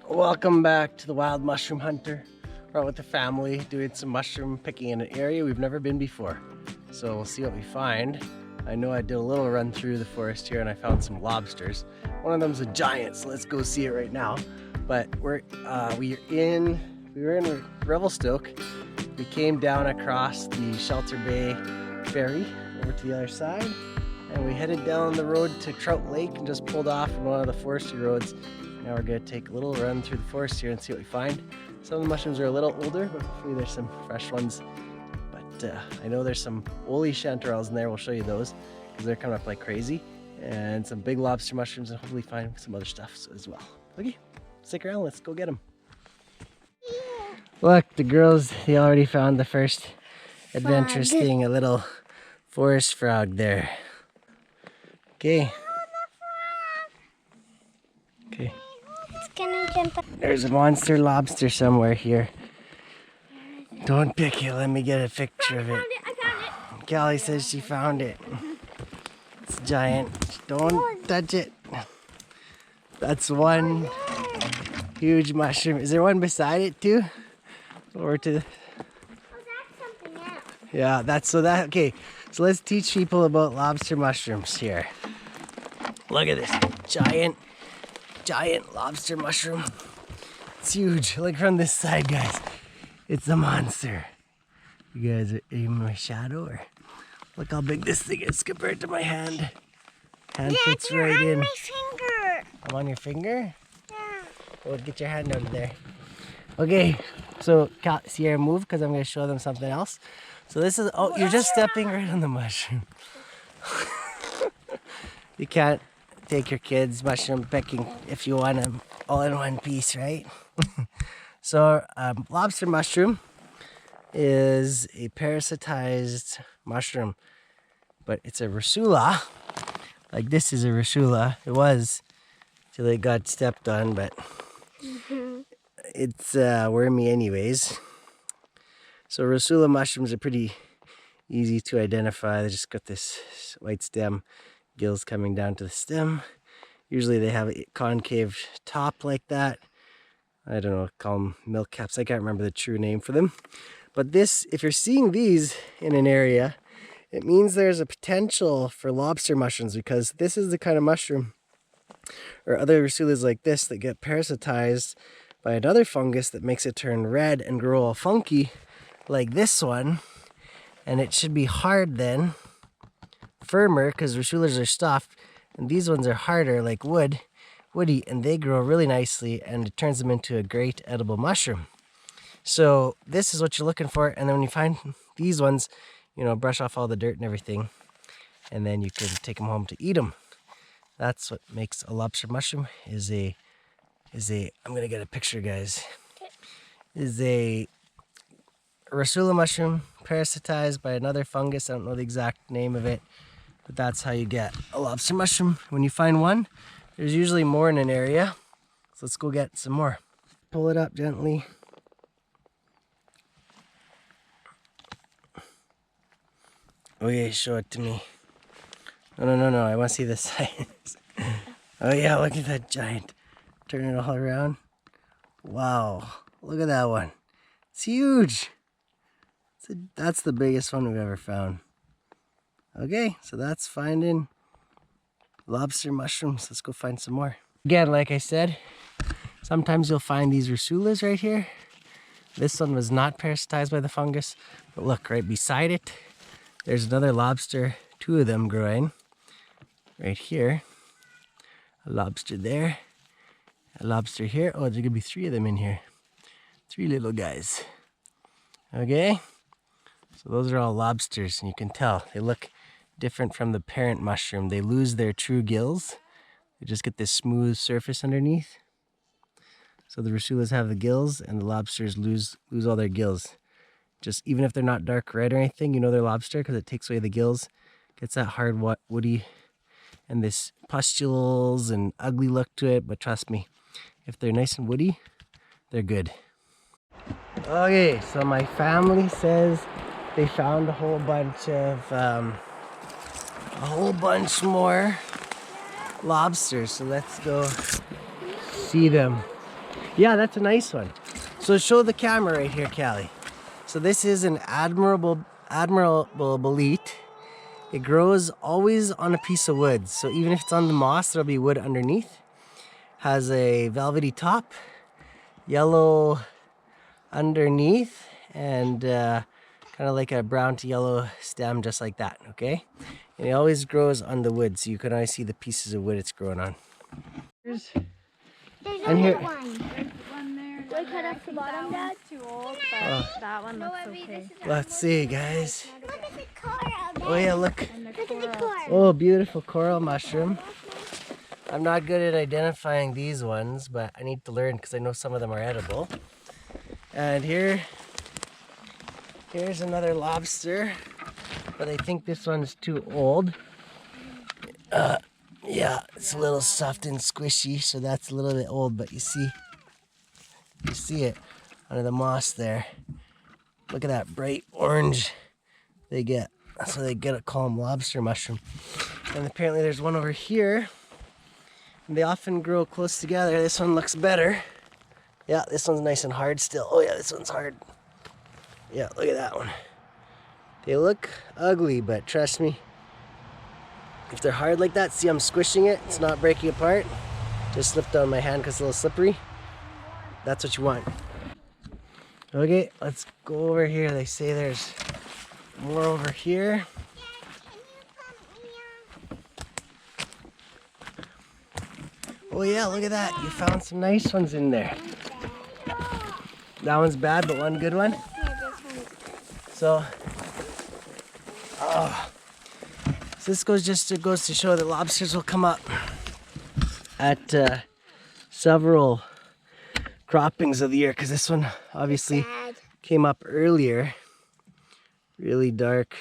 Welcome back to the Wild Mushroom Hunter. We're out with the family doing some mushroom picking in an area we've never been before. So we'll see what we find. I know I did a little run through the forest here and I found some lobsters. One of them's a giant, so let's go see it right now. But we were in Revelstoke. We came down across the Shelter Bay ferry over to the other side, and we headed down the road to Trout Lake and just pulled off on one of the forestry roads. Now we're gonna take a little run through the forest here and see what we find. Some of the mushrooms are a little older, but hopefully there's some fresh ones. But I know there's some woolly chanterelles in there. We'll show you those because they're coming up like crazy. And some big lobster mushrooms, and hopefully find some other stuff as well. Okay, stick around, let's go get them. Look, the girls, they already found the first adventurous thing, a little forest frog there. Okay. Okay. It's gonna jump up. There's a monster lobster somewhere here. Don't pick it, let me get a picture of it. I found it. Callie says she found it. It's giant. Don't touch it. That's one huge mushroom. Is there one beside it too? Over to the... Oh, that's something else. Yeah, okay. So let's teach people about lobster mushrooms here. Look at this giant lobster mushroom. It's huge. Look from this side, guys. It's a monster. You guys are in my shadow, or look how big this thing is compared to my hand. Hand fits right in. My finger. I'm on your finger? Yeah. Well, get your hand out of there. Okay, so Sierra, move because I'm going to show them something else. So this is, oh, you're just stepping right on the mushroom. You can't take your kids mushroom picking if you want them all in one piece, right? So lobster mushroom is a parasitized mushroom, but it's a rusula. Like this is a rusula. It was till it got stepped on, but it's wormy anyways. So rusula mushrooms are pretty easy to identify. They just got this white stem, gills coming down to the stem. Usually they have a concave top like that. I don't know, call them milk caps. I can't remember the true name for them. But this, if you're seeing these in an area, it means there's a potential for lobster mushrooms, because this is the kind of mushroom, or other rusulas like this, that get parasitized by another fungus that makes it turn red and grow all funky like this one. And it should be hard then, firmer, because rusulas are stuffed, and these ones are harder like woody, and they grow really nicely, and it turns them into a great edible mushroom. So this is what you're looking for, and then when you find these ones, you know, brush off all the dirt and everything, and then you can take them home to eat them. That's what makes a lobster mushroom. I'm gonna get a picture, guys. Is a rusula mushroom parasitized by another fungus. I don't know the exact name of it, but that's how you get a lobster mushroom. When you find one, there's usually more in an area. So let's go get some more. Pull it up gently. Okay, show it to me. No, I want to see the size. Oh yeah, look at that giant. Turn it all around. Wow, look at that one. It's huge. That's the biggest one we've ever found. Okay, so that's finding lobster mushrooms. Let's go find some more. Again, like I said, sometimes you'll find these rusulas right here. This one was not parasitized by the fungus, but look, right beside it, there's another lobster, two of them growing. Right here, a lobster there, a lobster here. Oh, there could be three of them in here. Three little guys. Okay, so those are all lobsters, and you can tell they look different from the parent mushroom. They lose their true gills. They just get this smooth surface underneath. So the rusulas have the gills, and the lobsters lose all their gills. Just even if they're not dark red or anything, you know they're lobster because it takes away the gills. Gets that hard, woody, and this pustules and ugly look to it. But trust me, if they're nice and woody, they're good. Okay, so my family says they found a whole bunch more lobsters. So let's go see them. Yeah, that's a nice one. So show the camera right here, Callie. So this is an admirable bolete. It grows always on a piece of wood. So even if it's on the moss, there'll be wood underneath. Has a velvety top, yellow underneath, and kind of like a brown to yellow stem, just like that, okay? And it always grows on the wood, so you can always see the pieces of wood it's growing on. There's And only here- one. There's one there. Do I cut off the bottom, Dad? Too old, but that one looks okay. Let's see, guys. Look at the coral. Oh yeah, look. And the Look at the coral. coral. Oh, beautiful coral mushroom. I'm not good at identifying these ones, but I need to learn because I know some of them are edible. And here's another lobster, but I think this one's too old. Yeah, it's a little soft and squishy, so that's a little bit old, but you see it under the moss there. Look at that bright orange they get. So they get to call them lobster mushroom. And apparently there's one over here. And they often grow close together. This one looks better. Yeah, this one's nice and hard still. Oh yeah, this one's hard. Yeah, look at that one. They look ugly, but trust me, if they're hard like that, see I'm squishing it, it's not breaking apart. Just slipped on my hand because it's a little slippery. That's what you want. Okay, let's go over here. They say there's more over here. Oh yeah, look at that. You found some nice ones in there. That one's bad, but one good one. So this goes to show that lobsters will come up at several croppings of the year, because this one obviously came up earlier, really dark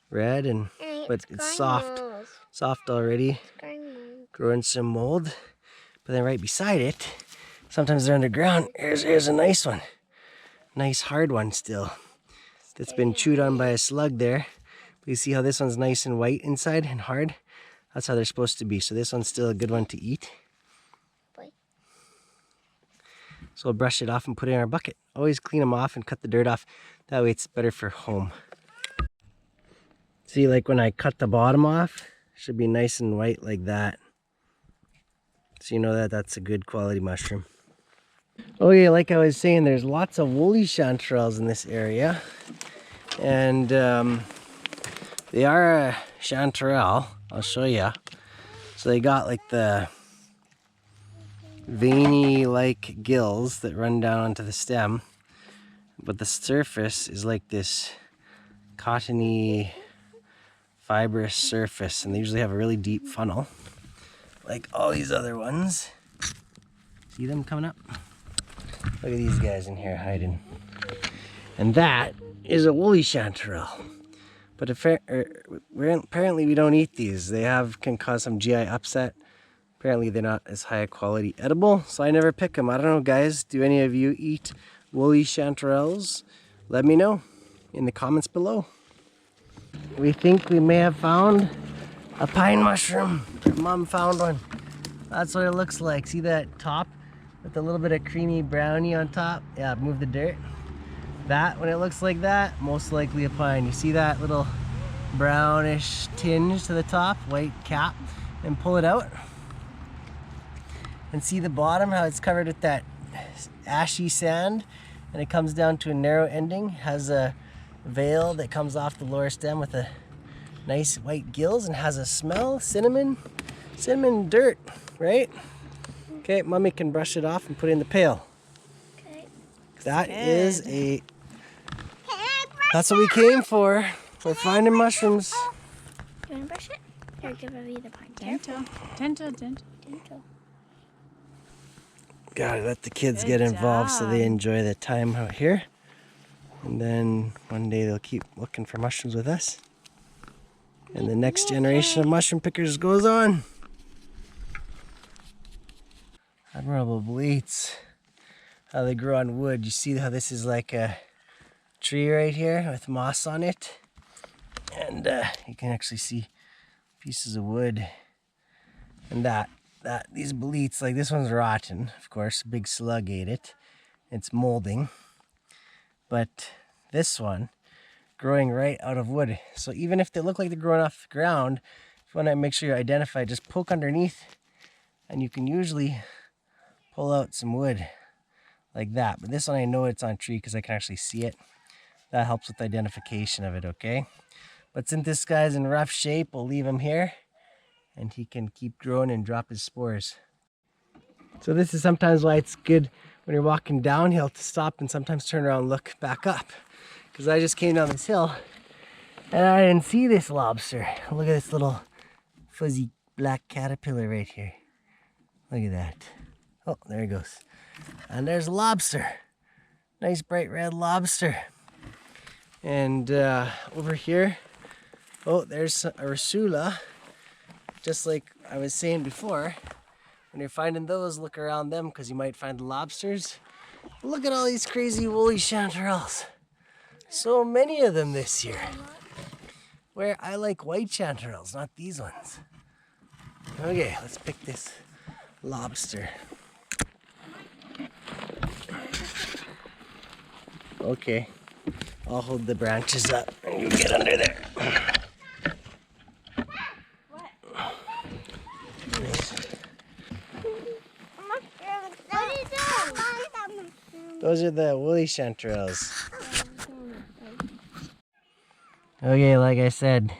red, but it's soft already, growing some mold. But then right beside it, sometimes they're underground. Here's a nice one, nice hard one still, that's been chewed on by a slug there. But you see how this one's nice and white inside and hard? That's how they're supposed to be. So this one's still a good one to eat. So we'll brush it off and put it in our bucket. Always clean them off and cut the dirt off. That way it's better for home. See, like when I cut the bottom off, it should be nice and white like that. So you know that that's a good quality mushroom. Oh yeah, like I was saying, there's lots of woolly chanterelles in this area. And they are a chanterelle. I'll show you. So they got like the veiny like gills that run down onto the stem, but the surface is like this cottony fibrous surface, and they usually have a really deep funnel like all these other ones. See them coming up? Look at these guys in here hiding. And that is a woolly chanterelle, but apparently we don't eat these. They can cause some GI upset. Apparently they're not as high a quality edible, so I never pick them. I don't know, guys. Do any of you eat woolly chanterelles? Let me know in the comments below. We think we may have found a pine mushroom. Mom found one. That's what it looks like. See that top with a little bit of creamy brownie on top? Yeah, move the dirt. That, when it looks like that, most likely a pine. You see that little brownish tinge to the top, white cap, and pull it out. And see the bottom, how it's covered with that ashy sand, and it comes down to a narrow ending, has a veil that comes off the lower stem with a nice white gills, and has a smell, cinnamon dirt, right? Okay, Mommy can brush it off and put it in the pail. Okay. That is that's what we came for. We're finding mushrooms. You want to brush it? Here, give me the pine. Gentle. Gotta let the kids Good get involved so they job. enjoy the time out here. And then one day they'll keep looking for mushrooms with us. And the next generation of mushroom pickers goes on. Admirable boletes. How they grow on wood. You see how this is like a tree right here with moss on it. And you can actually see pieces of wood. And these boletes, like this one's rotten, of course, a big slug ate it. It's molding. But this one, growing right out of wood. So even if they look like they're growing off the ground, if you want to make sure you identify, just poke underneath and you can usually pull out some wood like that. But this one I know it's on tree because I can actually see it. That helps with identification of it, okay? But since this guy's in rough shape, we'll leave him here and he can keep growing and drop his spores. So this is sometimes why it's good when you're walking downhill to stop and sometimes turn around and look back up. Because I just came down this hill and I didn't see this lobster. Look at this little fuzzy black caterpillar right here. Look at that. Oh, there he goes. And there's a lobster. Nice bright red lobster. And over here, oh, there's a Ursula. Just like I was saying before, when you're finding those, look around them because you might find lobsters. Look at all these crazy woolly chanterelles. So many of them this year. Where I like white chanterelles, not these ones. Okay, let's pick this lobster. Okay, I'll hold the branches up and you get under there. Those are the woolly chanterelles. Okay, like I said,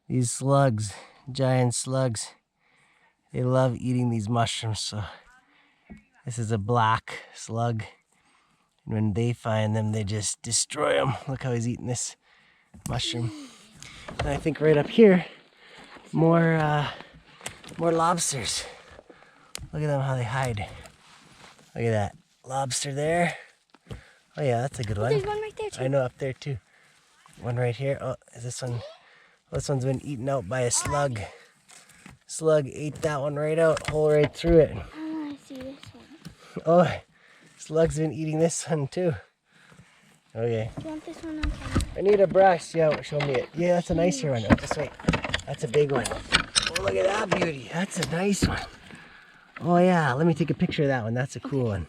these slugs, giant slugs, they love eating these mushrooms. So this is a black slug. And when they find them, they just destroy them. Look how he's eating this mushroom. And I think right up here, more lobsters. Look at them, how they hide. Look at that lobster there. Oh yeah, that's a good one. There's one right there too. I know, up there too. One right here. Oh, is this one? This one's been eaten out by a slug. Slug ate that one right out, hole right through it. I want to see this one. Oh, slug's been eating this one too. Okay. Do you want this one on camera? I need a brush. Yeah, show me it. Yeah, that's a nicer one. Oh, just wait. That's a big one. Oh, look at that beauty. That's a nice one. Oh yeah, let me take a picture of that one. That's a cool one.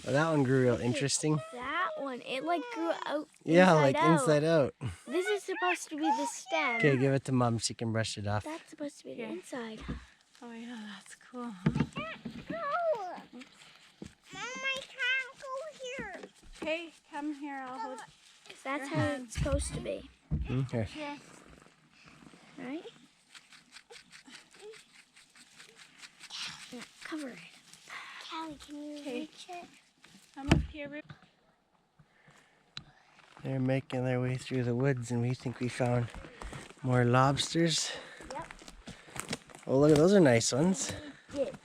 Well, that one grew real interesting. That one, it like grew out. Yeah, inside like out. inside out. This is supposed to be the stem. Okay, give it to Mom. She can brush it off. That's supposed to be the inside. Oh yeah, that's cool. I can't go. Mom, I can't go here. Okay, come here. I'll hold. That's how it's supposed to be, Here. right? Yeah, cover it. Callie, can you reach it? Come up here. They're making their way through the woods, and we think we found more lobsters. Yep. Oh, look, those are nice ones. We did.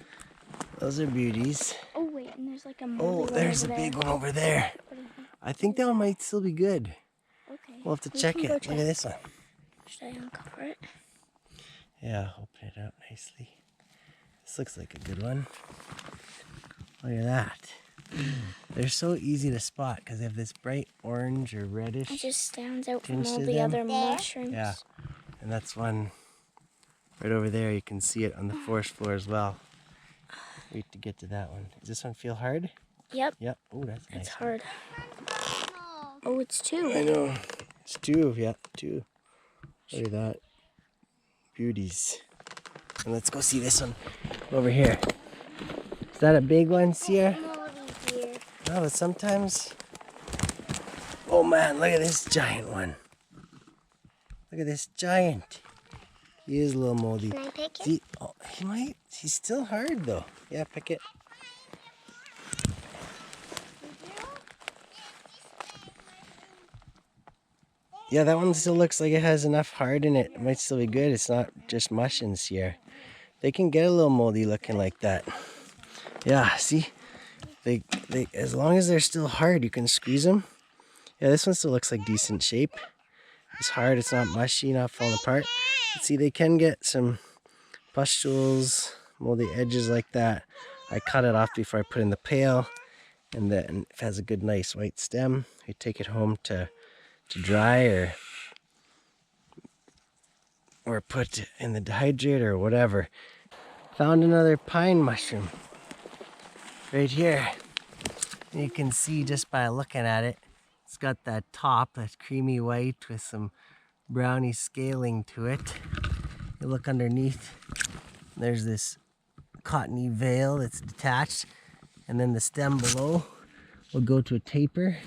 Those are beauties. Oh wait, and there's like a Oh, moldy one there's a over big there. one over there. I think that one might still be good. Okay. We'll have to we check can it. go Look at this one. Should I uncover it? Yeah, open it up nicely. This looks like a good one. Look at that. They're so easy to spot because they have this bright orange or reddish. It just stands out from tinge all to the them. other mushrooms. Yeah, and that's one right over there. You can see it on the forest floor as well. Wait to get to that one. Does this one feel hard? Yep. Yep. Oh, that's nice. It's hard. Oh, it's two. I know. It's two. Yeah, two. Look at that. Beauties. And let's go see this one over here. Is that a big one, Sierra? No, but sometimes... Oh man, look at this giant one. Look at this giant. He is a little moldy. Can I pick it? See, oh, he might. He's still hard though. Yeah, pick it. Yeah, that one still looks like it has enough hard in it. It might still be good. It's not just mush in here. They can get a little moldy looking like that. Yeah, see? They as long as they're still hard, you can squeeze them. Yeah, this one still looks like decent shape. It's hard, it's not mushy, not falling apart. But see, they can get some pustules, mold the edges like that. I cut it off before I put in the pail, and then if it has a good nice white stem, I take it home to dry or put in the dehydrator or whatever. Found another pine mushroom right here. You can see just by looking at it, it's got that top that's creamy white with some browny scaling to it. You look underneath, there's this cottony veil that's detached, and then the stem below will go to a taper.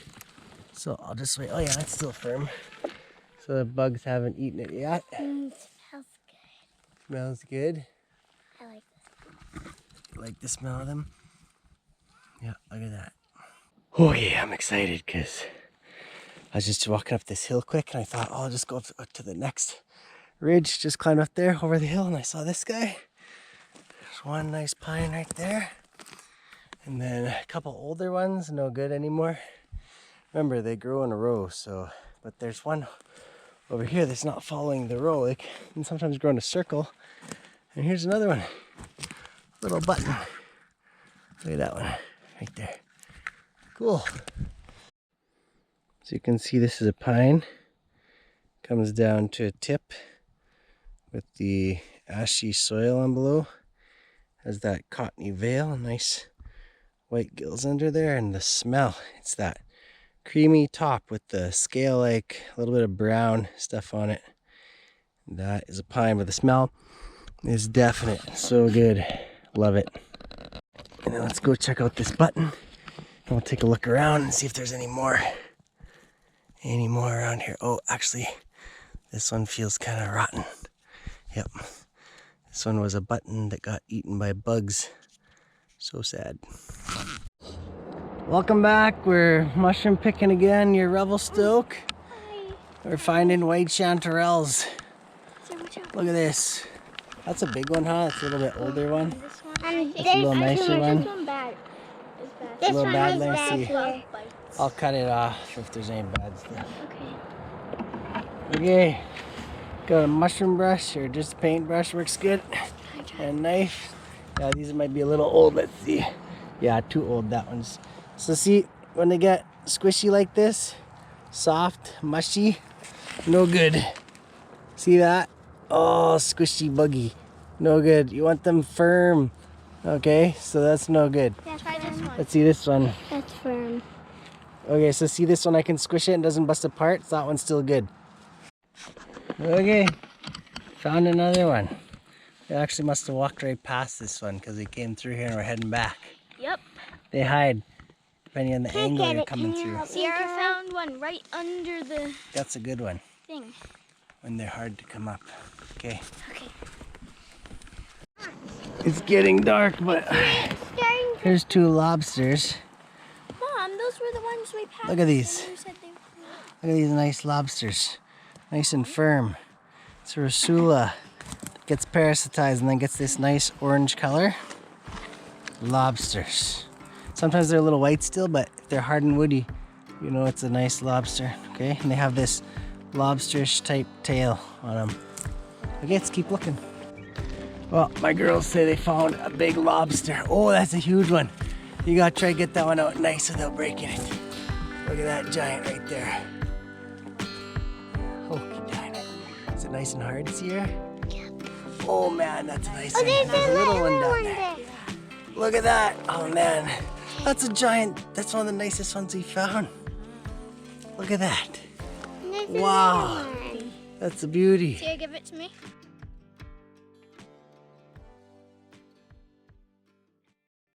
So I'll just wait. Oh yeah, it's still firm. So the bugs haven't eaten it yet. Smells good. Smells good. I like this. You like the smell of them? Yeah, look at that. Oh yeah, I'm excited because I was just walking up this hill quick and I thought, oh, I'll just go up to the next ridge, just climb up there over the hill, and I saw this guy. There's one nice pine right there. And then a couple older ones, no good anymore. Remember, they grow in a row, so, but there's one over here that's not following the row. They can sometimes grow in a circle. And here's another one, little button. Look at that one, right there. Cool. So you can see this is a pine. Comes down to a tip with the ashy soil on below. Has that cottony veil, nice white gills under there, and the smell, it's that creamy top with the scale like a little bit of brown stuff on it. That is a pine, but the smell is definite. So good. Love it. And then let's go check out this button. And we'll take a look around and see if there's any more around here. Oh, actually, this one feels kind of rotten. Yep. This one was a button that got eaten by bugs. So sad. Welcome back. We're mushroom picking again near Revelstoke. Hi. We're finding white chanterelles. Watch out. Look at this. That's a big one, huh? It's a little bit older one. This one. And That's a little nicer one. This one bad. It's bad. This little one bad, is let me bad see. here. I'll cut it off if there's any bad stuff. Okay. Okay. Got a mushroom brush or just a paintbrush, works good. And a knife. Yeah, these might be a little old. Let's see. Yeah, too old, that one's. So see, when they get squishy like this, soft, mushy, no good. See that? Oh, squishy, buggy. No good. You want them firm. Okay, so that's no good. Yeah, try this one. Let's see this one. That's firm. Okay, so see this one, I can squish it and doesn't bust apart. So that one's still good. Okay, found another one. We actually must have walked right past this one because we came through here and we're heading back. Yep. They hide, depending on the Can't angle get you're it. coming Can you through. help me, Sierra Dad? found one right under the That's a good one, thing. when they're hard to come up. Okay. Okay. It's getting dark, but Starting to... here's two lobsters. Mom, those were the ones we passed. Look at these. and you said they were- Look at these nice lobsters. Nice and firm. It's a Rusula. Gets parasitized and then gets this nice orange color. Lobsters. Sometimes they're a little white still, but if they're hard and woody, you know it's a nice lobster. Okay, and they have this lobsterish type tail on them. Okay, let's keep looking. Well, my girls say they found a big lobster. Oh, that's a huge one. You gotta try to get that one out nice without breaking it. Look at that giant right there. Oh, giant. Is it nice and hard, Sierra? Yeah. Oh man, that's a nice Oh, one. there's There's a little one another down one there. there. Look at that. Oh man, that's a giant. That's one of the nicest ones we found. Look at that. There's Wow. another one. That's a beauty. Sierra, give it to me.